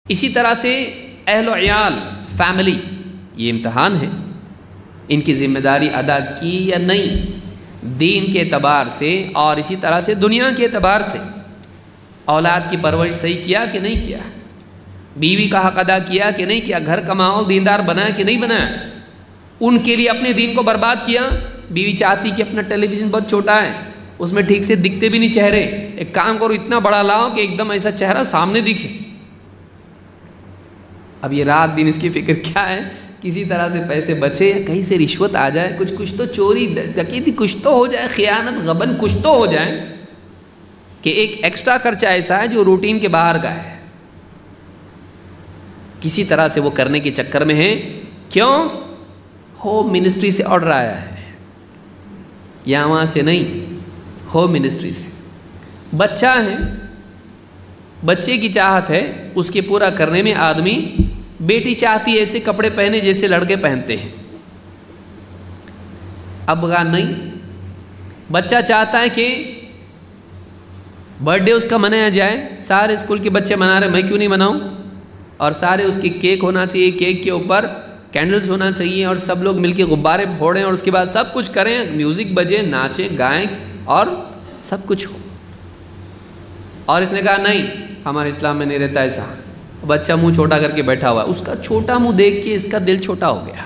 اسی طرح سے اہل و عیال، فیملی، یہ امتحان ہے، ان کی ذمہ داری ادا کی یا نہیں، دین کے اعتبار سے اور اسی طرح سے دنیا کے اعتبار سے۔ اولاد کی پرورش صحیح کیا کہ نہیں کیا، بیوی کا حق ادا کیا کہ نہیں کیا، گھر کا ماحول دیندار بنایا کہ نہیں بنایا، ان کے لیے اپنے دین کو برباد کیا۔ بیوی چاہتی کہ اپنا ٹیلی ویژن بہت چھوٹا ہے، اس میں ٹھیک سے دکھتے بھی نہیں چہرے، ایک کام کرو اتنا بڑا لاؤ کہ ایک دم ایسا چہرہ سامنے دکھے۔ اب یہ رات دن اس کی فکر کیا ہے، کسی طرح سے پیسے بچے، کہیں سے رشوت آ جائے، کچھ تو چوری ڈکیتی کچھ تو ہو جائے، خیانت غبن کچھ تو ہو جائے، کہ ایک ایکسٹرا خرچہ ایسا ہے جو روٹین کے باہر کا ہے، کسی طرح سے وہ کرنے کے چکر میں ہیں۔ کیوں؟ ہوم منسٹری سے آرڈر آیا ہے، یا وہاں سے نہیں، ہوم منسٹری سے۔ بچہ ہے، بچے کی چاہت ہے، اس کے پورا کرنے میں آدمی، بیٹی چاہتی ہے ایسے کپڑے پہنے جیسے لڑکے پہنتے ہیں، افغان نہیں۔ بچہ چاہتا ہے کہ برتھ ڈے اس کا منایا جائے، سارے اسکول کے بچے منا رہے، میں کیوں نہیں مناؤں، اور سارے اس کی کیک ہونا چاہیے، کیک کے اوپر کینڈلز ہونا چاہیے، اور سب لوگ مل کے غبارے پھوڑیں، اور اس کے بعد سب کچھ کریں، میوزک بجے، ناچیں گائیں اور سب کچھ ہو۔ اور اس نے کہا نہیں، ہمارے اسلام میں نہیں رہتا ایسا۔ بچہ منہ چھوٹا کر کے بیٹھا ہوا ہے، اس کا چھوٹا منہ دیکھ کے اس کا دل چھوٹا ہو گیا،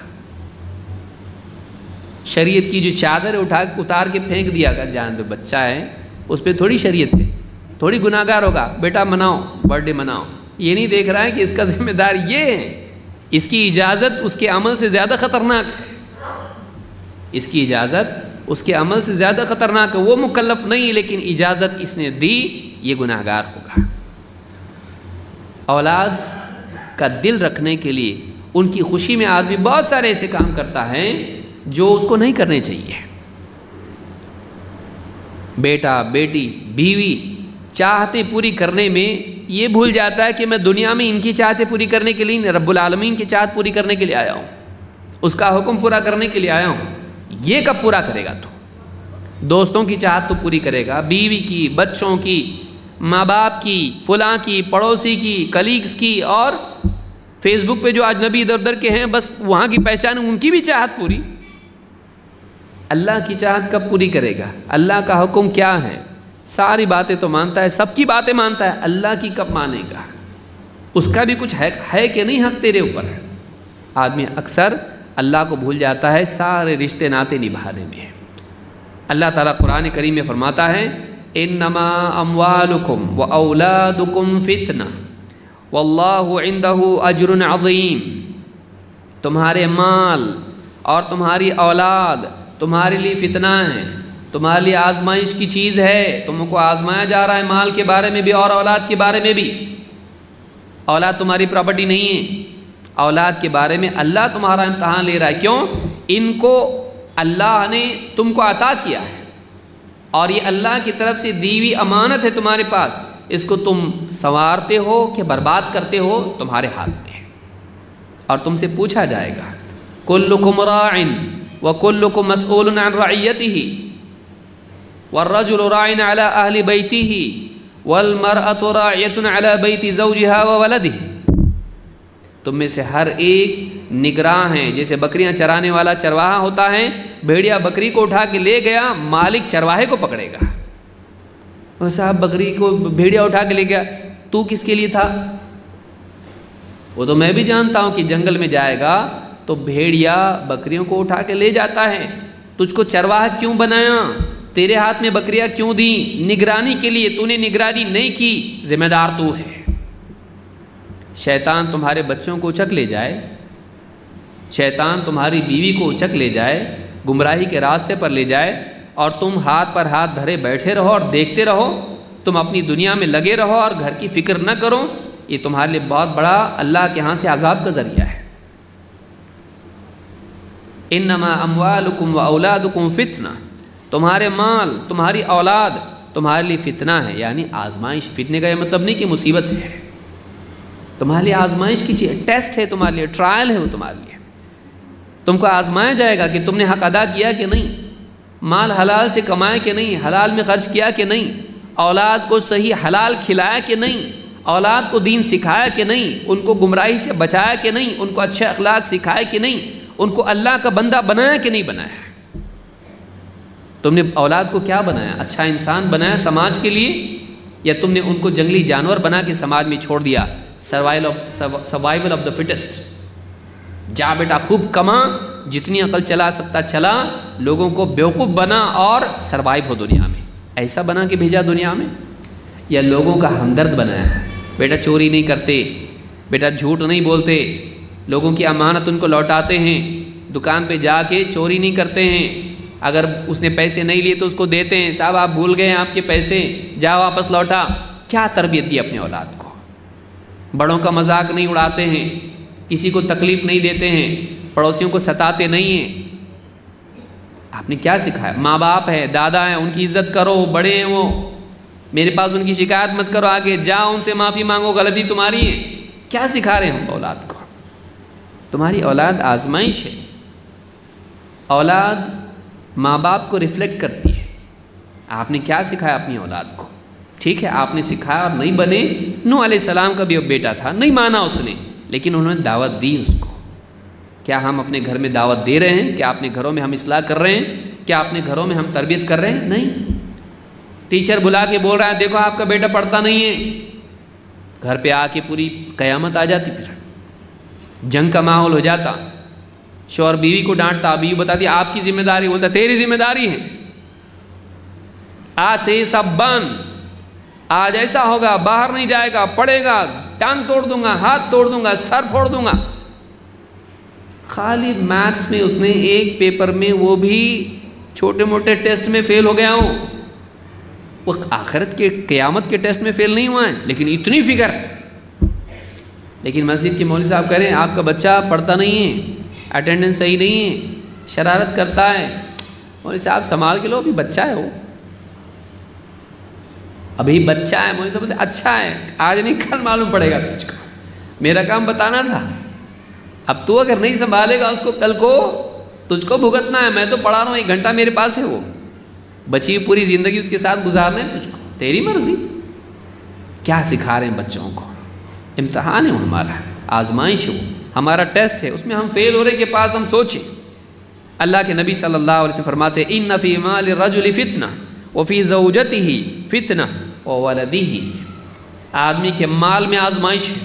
شریعت کی جو چادر اتار کے پھینک دیا گا، جان دو بچہ ہے، اس پہ تھوڑی شریعت ہے، تھوڑی گناہ گار ہوگا، بیٹا مناؤ، برتھ ڈے مناؤ۔ یہ نہیں دیکھ رہا ہے کہ اس کا ذمہ دار یہ ہے، اس کی اجازت اس کے عمل سے زیادہ خطرناک ہے، اس کی اجازت اس کے عمل سے زیادہ خطرناک ہے، وہ مکلف نہیں لیکن اجازت اس نے دی، یہ گناہ گار ہوگا۔ اولاد کا دل رکھنے کے لیے، ان کی خوشی میں آدمی بہت سارے ایسے کام کرتا ہے جو اس کو نہیں کرنے چاہیے۔ بیٹا، بیٹی، بیوی چاہتے پوری کرنے میں یہ بھول جاتا ہے کہ میں دنیا میں ان کی چاہتے پوری کرنے کے لیے، رب العالمین کی چاہت پوری کرنے کے لیے آیا ہوں، اس کا حکم پورا کرنے کے لیے آیا ہوں۔ یہ کب پورا کرے گا؟ تو دوستوں کی چاہت تو پوری کرے گا، بیوی کی، بچوں کی، ماں باپ کی، فلاں کی، پڑوسی کی، کلیگز کی، اور فیس بک پہ جو اجنبی ادھر ادھر کے ہیں بس وہاں کی پہچان، ان کی بھی چاہت پوری۔ اللہ کی چاہت کب پوری کرے گا؟ اللہ کا حکم کیا ہے؟ ساری باتیں تو مانتا ہے، سب کی باتیں مانتا ہے، اللہ کی کب مانے گا؟ اس کا بھی کچھ ہے کہ نہیں حق تیرے اوپر؟ آدمی اکثر اللہ کو بھول جاتا ہے سارے رشتے ناتے نبھانے میں۔ اللہ تعالیٰ قرآن کریم میں فرماتا ہے انما اموالکم و اولادکم فتنہ واللہ عندہ اجر عظیم، تمہارے مال اور تمہاری اولاد تمہارے لیے فتنہ ہے، تمہارے لیے آزمائش کی چیز ہے، تم کو آزمایا جا رہا ہے، مال کے بارے میں بھی اور اولاد کے بارے میں بھی۔ اولاد تمہاری پراپرٹی نہیں ہے، اولاد کے بارے میں اللہ تمہارا امتحان لے رہا ہے۔ کیوں؟ ان کو اللہ نے تم کو عطا کیا ہے، اور یہ اللہ کی طرف سے دی ہوئی امانت ہے تمہارے پاس، اس کو تم سنوارتے ہو کہ برباد کرتے ہو، تمہارے ہاتھ میں ہے، اور تم سے پوچھا جائے گا۔ کلکم راع وکلکم مسئول عن رعیتہ والرجل راع علی اہل بیتہ والمرأة راعیۃ علی بیت زوجہا وولدہ، تم میں سے ہر ایک نگراں ہیں، جیسے بکریاں چرانے والا چرواہا ہوتا ہے، بھیڑیا بکری کو اٹھا کے لے گیا، مالک چرواہے کو پکڑے گا۔ وہ صاحب بکری کو بھیڑیا اٹھا کے لے گیا، تو کس کے لیے تھا؟ وہ تو میں بھی جانتا ہوں کہ جنگل میں جائے گا تو بھیڑیا بکریوں کو اٹھا کے لے جاتا ہے، تجھ کو چرواہا کیوں بنایا؟ تیرے ہاتھ میں بکریاں کیوں دیں؟ نگرانی کے لیے، تو نے نگرانی نہیں کی، ذمہ دار تو ہے۔ شیطان تمہارے بچوں کو اچک لے جائے، شیطان تمہاری بیوی کو اچک لے جائے، گمراہی کے راستے پر لے جائے، اور تم ہاتھ پر ہاتھ دھرے بیٹھے رہو اور دیکھتے رہو، تم اپنی دنیا میں لگے رہو اور گھر کی فکر نہ کرو، یہ تمہارے لیے بہت بڑا اللہ کے ہاں سے عذاب کا ذریعہ ہے۔ انما اموالکم و اولادکم فتنہ، تمہارے مال، تمہاری اولاد تمہارے لیے فتنہ ہے، یعنی آزمائش۔ فتنے کا یہ مطلب نہیں کہ مصیبت ہے، تمہارے لیے آزمائش کی چیز، ٹیسٹ ہے تمہارے لیے، ٹرائل ہے وہ تمہارے لیے، تم کو آزمایا جائے گا کہ تم نے حق ادا کیا کہ نہیں، مال حلال سے کمایا کہ نہیں، حلال میں خرچ کیا کہ نہیں، اولاد کو صحیح حلال کھلایا کہ نہیں، اولاد کو دین سکھایا کہ نہیں، ان کو گمراہی سے بچایا کہ نہیں، ان کو اچھے اخلاق سکھائے کہ نہیں، ان کو اللہ کا بندہ بنایا کہ نہیں بنایا؟ تم نے اولاد کو کیا بنایا؟ اچھا انسان بنایا سماج کے لیے، یا تم نے ان کو جنگلی جانور بنا کے سماج میں چھوڑ دیا؟ سروائیول آف دا فٹسٹ، جا بیٹا خوب کما، جتنی عقل چلا سکتا چلا، لوگوں کو بیوقوف بنا اور سروائیو ہو دنیا میں، ایسا بنا کے بھیجا دنیا میں؟ یا لوگوں کا ہمدرد بنایا ہے؟ بیٹا چوری نہیں کرتے، بیٹا جھوٹ نہیں بولتے، لوگوں کی امانت ان کو لوٹاتے ہیں، دکان پہ جا کے چوری نہیں کرتے ہیں، اگر اس نے پیسے نہیں لیے تو اس کو دیتے ہیں، صاحب آپ بھول گئے آپ کے پیسے، جا واپس لوٹا۔ کیا تربیت دی اپنے اولاد کو؟ بڑوں کا مذاق نہیں اڑاتے ہیں، کسی کو تکلیف نہیں دیتے ہیں، پڑوسیوں کو ستاتے نہیں ہیں۔ آپ نے کیا سکھایا؟ ماں باپ ہے، دادا ہیں، ان کی عزت کرو، بڑے ہیں وہ، میرے پاس ان کی شکایت مت کرو، آگے جاؤ ان سے معافی مانگو، غلطی تمہاری ہے۔ کیا سکھا رہے ہیں ہم اولاد کو؟ تمہاری اولاد آزمائش ہے، اولاد ماں باپ کو ریفلیکٹ کرتی ہے۔ آپ نے کیا سکھایا اپنی اولاد کو؟ ٹھیک ہے آپ نے سکھایا اور نہیں بنے، نوح علیہ السلام کا بھی بیٹا تھا، نہیں مانا اس نے، لیکن انہوں نے دعوت دی اس کو۔ کیا ہم اپنے گھر میں دعوت دے رہے ہیں؟ کیا اپنے گھروں میں ہم اصلاح کر رہے ہیں؟ کیا اپنے گھروں میں ہم تربیت کر رہے ہیں؟ نہیں۔ ٹیچر بلا کے بول رہا ہے دیکھو آپ کا بیٹا پڑھتا نہیں ہے، گھر پہ آ کے پوری قیامت آ جاتی، پھر جنگ کا ماحول ہو جاتا، شوہر بیوی کو ڈانٹتا، بیوی بتاتی آپ کی ذمہ داری، بولتا تیری ذمہ داری ہے، آج سے یہ سب بند، آج ایسا ہوگا، باہر نہیں جائے گا، پڑھے گا، ٹانگ توڑ دوں گا، ہاتھ توڑ دوں گا، سر پھوڑ دوں گا۔ خالی میتھس میں اس نے ایک پیپر میں، وہ بھی چھوٹے موٹے ٹیسٹ میں فیل ہو گیا ہوں، وہ آخرت کے قیامت کے ٹیسٹ میں فیل نہیں ہوا ہے، لیکن اتنی فکر۔ لیکن مسجد کے مولوی صاحب کہہ رہے ہیں آپ کا بچہ پڑھتا نہیں ہے، اٹینڈنس صحیح نہیں ہے، شرارت کرتا ہے، مولوی صاحب سنبھال کے لو، ابھی بچہ ہے، وہ ابھی بچہ ہے۔ مولوی صاحب اچھا ہے، آج نہیں کل معلوم پڑے گا تجھ کو، میرا کام بتانا تھا، اب تو اگر نہیں سنبھالے گا اس کو، کل کو تجھ کو بھگتنا ہے، میں تو پڑھا رہا ہوں، 1 گھنٹہ میرے پاس ہے، وہ بچی پوری زندگی اس کے ساتھ گزارنے تجھ کو، تیری مرضی۔ کیا سکھا رہے ہیں بچوں کو؟ امتحان ہے وہ ہمارا، آزمائش ہے وہ، ہمارا ٹیسٹ ہے، اس میں ہم فیل ہو رہے کے پاس ہم سوچیں۔ اللہ کے نبی صلی اللہ علیہ وسلم فرماتے ہیں ان فی مال الرجل فتنہ وفی زوجتہ فتنہ وولدہ، آدمی کے مال میں آزمائش ہے،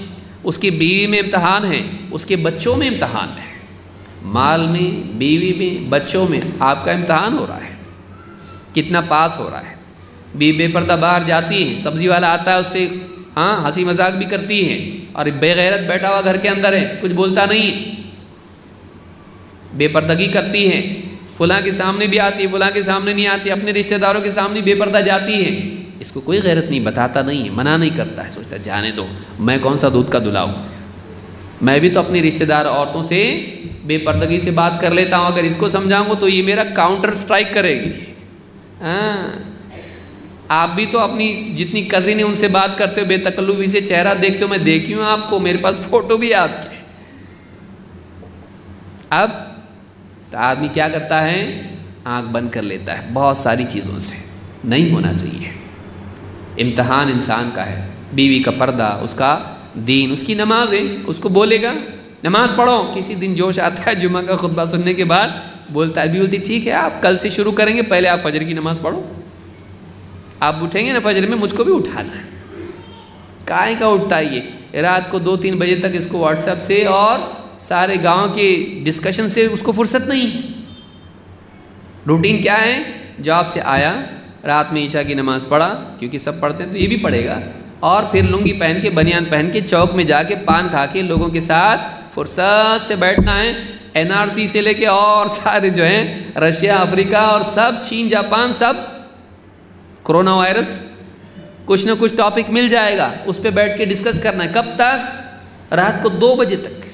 اس کی بیوی میں امتحان ہے، اس کے بچوں میں امتحان ہے، مال میں، بیوی میں، بچوں میں آپ کا امتحان ہو رہا ہے، کتنا پاس ہو رہا ہے۔ بیوی بے پردہ باہر جاتی ہے، سبزی والا آتا ہے اس سے ہنسی مذاق بھی کرتی ہے، اور بے غیرت بیٹھا ہوا گھر کے اندر ہے، کچھ بولتا نہیں، بے پردگی کرتی ہے، فلاں کے سامنے بھی آتی ہے، فلاں کے سامنے نہیں آتی، اپنے رشتہ داروں کے سامنے بے پردہ جاتی ہے، اس کو کوئی غیرت نہیں، بتاتا نہیں ہے، منع نہیں کرتا ہے، سوچتا ہے جانے دو، میں کون سا دودھ کا دلاؤں، میں بھی تو اپنی رشتہ دار عورتوں سے بے پردگی سے بات کر لیتا ہوں، اگر اس کو سمجھاؤں گا تو یہ میرا کاؤنٹر سٹرائک کرے گی۔ آپ بھی تو اپنی جتنی کزن ہیں ان سے بات کرتے ہو، بے تکلفی سے چہرہ دیکھتے ہو، میں دیکھی ہوں آپ کو، میرے پاس فوٹو بھی ہے آپ کے۔ اب تو آدمی کیا کرتا ہے؟ آنکھ بند کر لیتا ہے بہت ساری چیزوں سے، نہیں ہونا چاہیے۔ امتحان انسان کا ہے، بیوی کا پردہ، اس کا دین، اس کی نماز ہے، اس کو بولے گا نماز پڑھو، کسی دن جوش آتا ہے جمعہ کا خطبہ سننے کے بعد، بولتا ہے، بھی بولتی ٹھیک ہے آپ کل سے شروع کریں گے، پہلے آپ فجر کی نماز پڑھو، آپ اٹھیں گے نا فجر میں، مجھ کو بھی اٹھانا ہے۔ کائیں کا اٹھتا ہے یہ؟ رات کو 2-3 بجے تک اس کو واٹس ایپ سے اور سارے گاؤں کے ڈسکشن سے اس کو فرصت نہیں۔ روٹین کیا ہے؟ جاب سے آیا، رات میں عشاء کی نماز پڑھا، کیونکہ سب پڑھتے ہیں تو یہ بھی پڑھے گا، اور پھر لنگی پہن کے، بنیان پہن کے چوک میں جا کے پان کھا کے لوگوں کے ساتھ فرصت سے بیٹھنا ہے۔ NRC سے لے کے اور سارے جو ہیں رشیا، افریقہ اور سب چین، جاپان، سب کرونا وائرس، کچھ نہ کچھ ٹاپک مل جائے گا، اس پہ بیٹھ کے ڈسکس کرنا ہے۔ کب تک؟ رات کو 2 بجے تک۔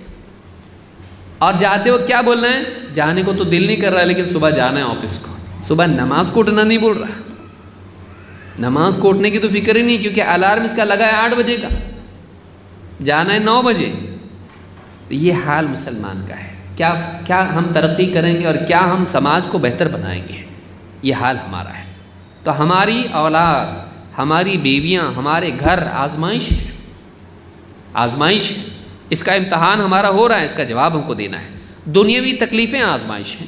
اور جاتے ہو کیا بولنا ہے؟ جانے کو تو دل نہیں کر رہا ہے، لیکن صبح جانا ہے آفس کو، صبح نماز کو اٹھنا نہیں بول رہا، نماز کو اٹھنے کی تو فکر ہی نہیں، کیونکہ الارم اس کا لگا ہے 8 بجے کا، جانا ہے 9 بجے۔ یہ حال مسلمان کا ہے۔ کیا ہم ترقی کریں گے اور کیا ہم سماج کو بہتر بنائیں گے؟ یہ حال ہمارا ہے۔ تو ہماری اولاد، ہماری بیویاں، ہمارے گھر آزمائش ہے، آزمائش ہے، اس کا امتحان ہمارا ہو رہا ہے، اس کا جواب ہم کو دینا ہے۔ دنیاوی تکلیفیں آزمائش ہیں،